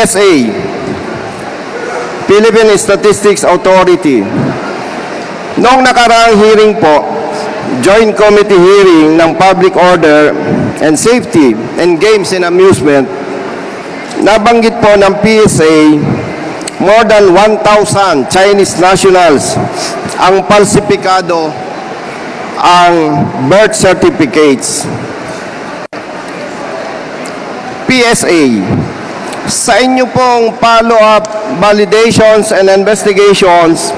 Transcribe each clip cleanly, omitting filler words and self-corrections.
PSA, Philippine Statistics Authority. Noong nakaraang hearing po, Joint Committee hearing ng Public Order and Safety and Games and Amusement, nabanggit po ng PSA more than 1,000 Chinese nationals ang falsifikado ang birth certificates. PSA, sa inyo pong follow-up validations and investigations,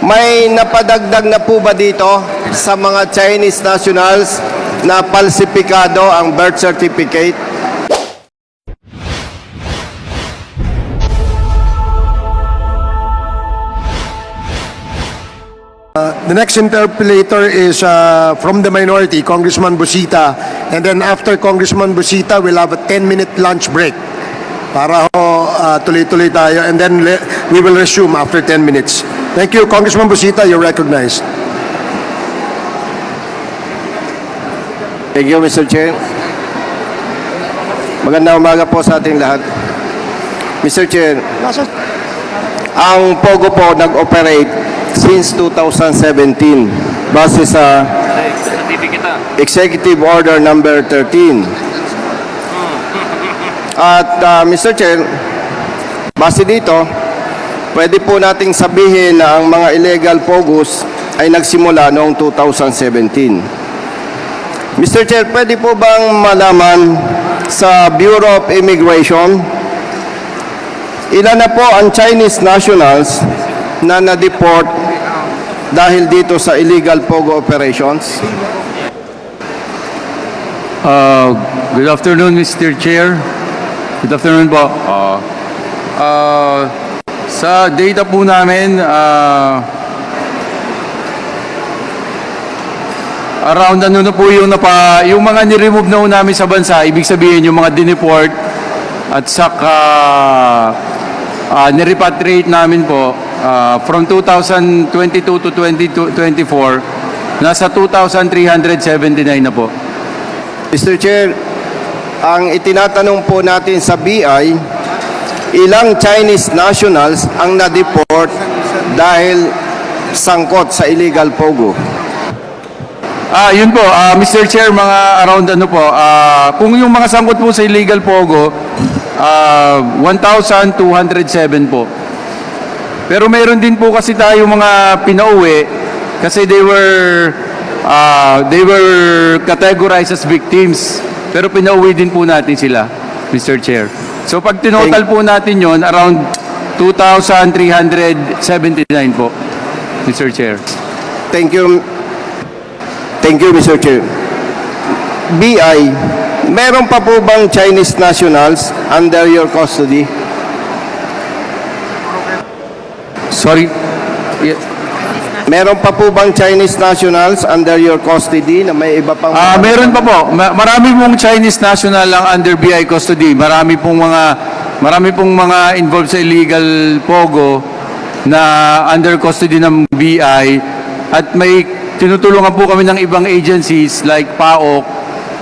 may napadagdag na po ba dito sa mga Chinese nationals na falsifikado ang birth certificate? The next interpellator is from the minority, Congressman Busita. And then after Congressman Busita, we'll have a 10-minute lunch break para tuloy-tuloy tayo. And then we will resume after 10 minutes. Thank you, Congressman Busita. You're recognized. Thank you, Mr. Chair. Magandang umaga po sa ating lahat. Mr. Chair, ang POGO po nag-operate since 2017 base sa Executive Order number 13. At Mr. Chair, base dito, pwede po nating sabihin na ang mga illegal POGOs ay nagsimula noong 2017. Mr. Chair, pwede po bang malaman sa Bureau of Immigration, ilan na po ang Chinese nationals na na-deport dahil dito sa illegal POGO operations? Good afternoon, Mr. Chair. Good afternoon po. Sa data po namin, around ano na po yung mga ni-remove na po namin sa bansa, ibig sabihin yung mga dineport at saka ni-repatriate namin po from 2022 to 2024, nasa 2,379 na po. Mr. Chair, ang itinatanong po natin sa BI, ilang Chinese nationals ang na-deport dahil sangkot sa illegal POGO? Yun po, Mr. Chair, mga around ano po, kung yung mga sangkot po sa illegal POGO, 1,207 po. Pero mayroon din po kasi tayo mga pinauwi kasi they were categorized as victims. Pero pinauwi din po natin sila, Mr. Chair. So pag tinotal po natin yon, around 2,379 po, Mr. Chair. Thank you. Thank you, Mr. Chair. BI, meron pa po bang Chinese nationals under your custody? Sorry. Yeah. Meron pa po bang Chinese nationals under your custody na may iba pang... Meron pa po. Marami pong Chinese national lang under BI custody. Marami pong mga involved sa illegal POGO na under custody ng BI, at may tinutulungan po kami ng ibang agencies like PAOK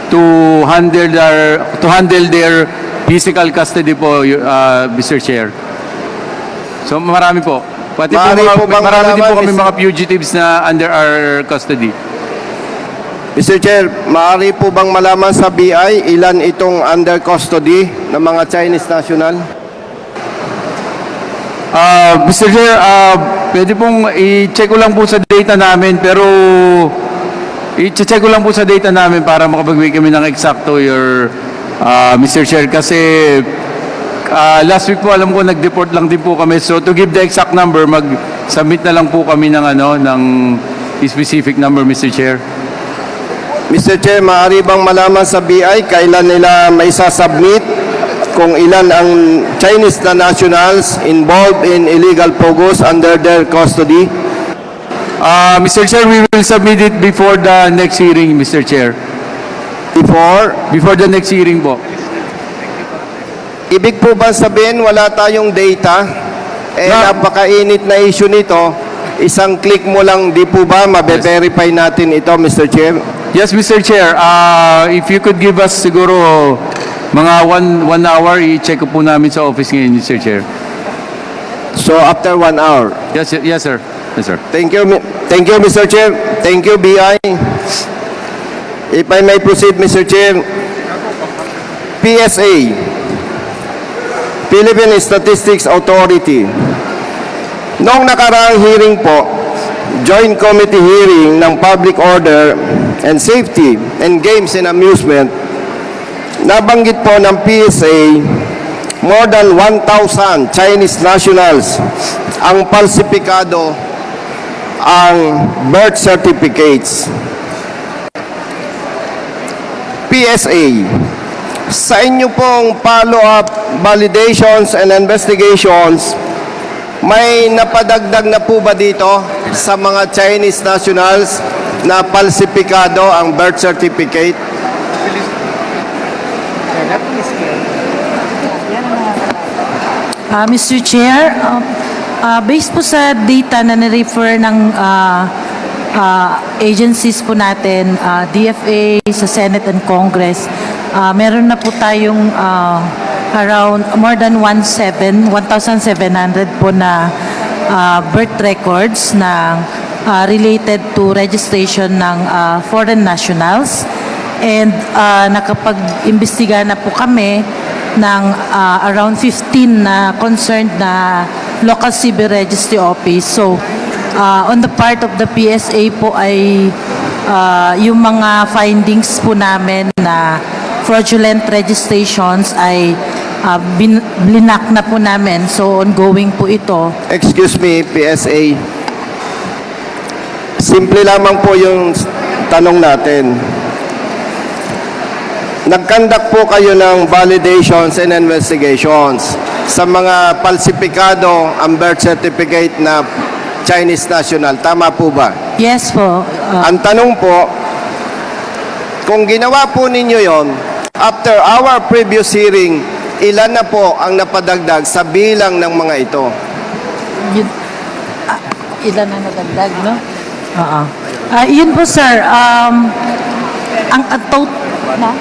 to handle their physical custody po, Mr. Chair. So marami po. Pati po marami din po kami mga fugitives na under our custody. Mr. Chair, maaari po bang malaman sa BI ilan itong under custody ng mga Chinese national? Mr. Chair, pwede pong i-check ko lang po sa data namin, pero i-check ko lang po sa data namin para makapagbigay kami ng eksakto, Mr. Chair, kasi last week po alam ko nag-deport lang din po kami. So to give the exact number, mag-submit na lang po kami ng ng specific number, Mr. Chair. Mr. Chair, maaari bang malaman sa BI kailan nila may sasubmit kung ilan ang Chinese na nationals involved in illegal POGOs under their custody? Mr. Chair, we will submit it before the next hearing, Mr. Chair. Before the next hearing po. Ibig po ba sabihin wala tayong data? Napakainit na issue nito. Isang click mo lang, di po ba mabe-verify natin ito, Mr. Chair? Yes, Mr. Chair. If you could give us siguro Mga one hour, i-check ko po namin sa office ngayon, Mr. Chair. So after 1 hour. Yes, yes, sir. Yes, sir. Thank you, Mr. Chair. Thank you, BI. If I may proceed, Mr. Chair. PSA, Philippine Statistics Authority. Noong nakaraang hearing po, Joint Committee hearing ng Public Order and Safety and Games and Amusement, nabanggit po ng PSA, more than 1,000 Chinese nationals ang falsifikado ang birth certificates. PSA, sa inyo pong follow-up validations and investigations, may napadagdag na po ba dito sa mga Chinese nationals na falsifikado ang birth certificate? Mr. Chair, based po sa data na na-refer ng agencies po natin, DFA, sa Senate and Congress, meron na po tayong around more than 1,700 po na birth records na related to registration ng foreign nationals. And nakapag-imbestiga na po kami ng around 15 na concerned na local civil registry office. So, on the part of the PSA po ay yung mga findings po namin na fraudulent registrations ay blinak na po namin. So, ongoing po ito. Excuse me, PSA. Simple lamang po yung tanong natin. Nagkandak po kayo ng validations and investigations sa mga falsifikado ang birth certificate na Chinese national. Tama po ba? Yes po. Ang tanong po, kung ginawa po ninyo yon, after our previous hearing, ilan na po ang napadagdag sa bilang ng mga ito? Ilan na nadagdag, no? Oo. Yun po, sir. Ang total na?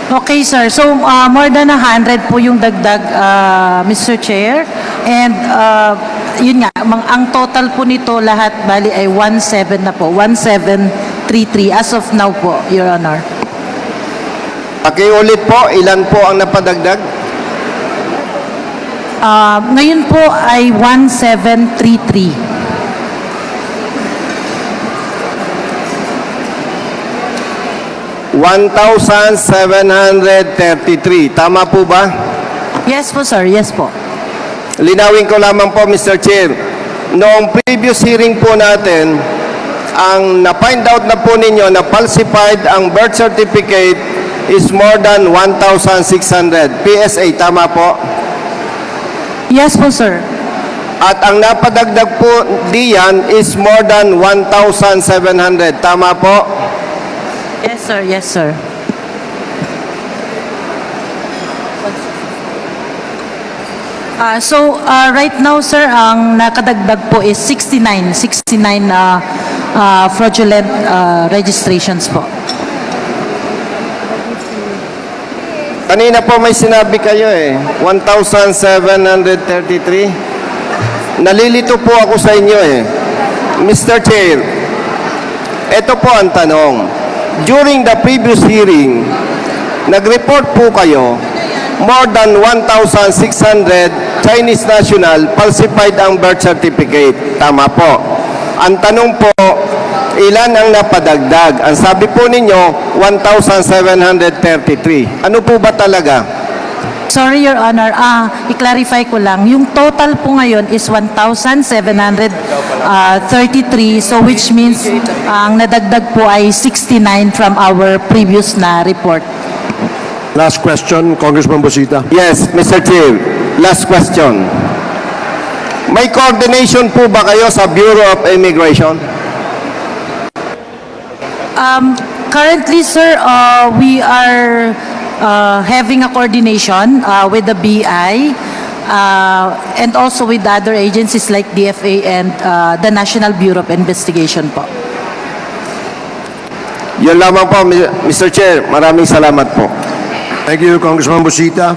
Okay, sir. So, more than 100 po yung dagdag, Mr. Chair. And, yun nga, ang total po nito lahat, bali ay 17 na po. 1733 as of now po, Your Honor. Pakiulit po, ilan po ang napadagdag? Ngayon po ay 1733. 1,733. Tama po ba? Yes po, sir. Yes po. Linawin ko lamang po, Mr. Chair. Noong previous hearing po natin, ang na-find out na po ninyo na falsified ang birth certificate is more than 1,600. PSA, tama po? Yes po, sir. At ang napadagdag po diyan is more than 1,700. Tama po? Yes, sir. Yes, sir. So, right now, sir, ang nakadagdag po is 69 fraudulent registrations po. Kanina po may sinabi kayo 1,733. Nalilito po ako sa inyo Mr. Chair, ito po ang tanong. During the previous hearing, nag-report po kayo, more than 1,600 Chinese national falsified ang birth certificate. Tama po. Ang tanong po, ilan ang napadagdag? Ang sabi po ninyo, 1,733. Ano po ba talaga? Sorry, Your Honor. I-clarify ko lang. Yung total po ngayon is 1,733. So, which means ang nadagdag po ay 69 from our previous na report. Last question, Congressman Busita. Yes, Mr. Chair. Last question. May coordination po ba kayo sa Bureau of Immigration? Currently, sir, we are having a coordination with the BI. and also with other agencies like DFA and the National Bureau of Investigation po. Yun lamang po, Mr. Chair. Maraming salamat po. Thank you, Congressman Busita.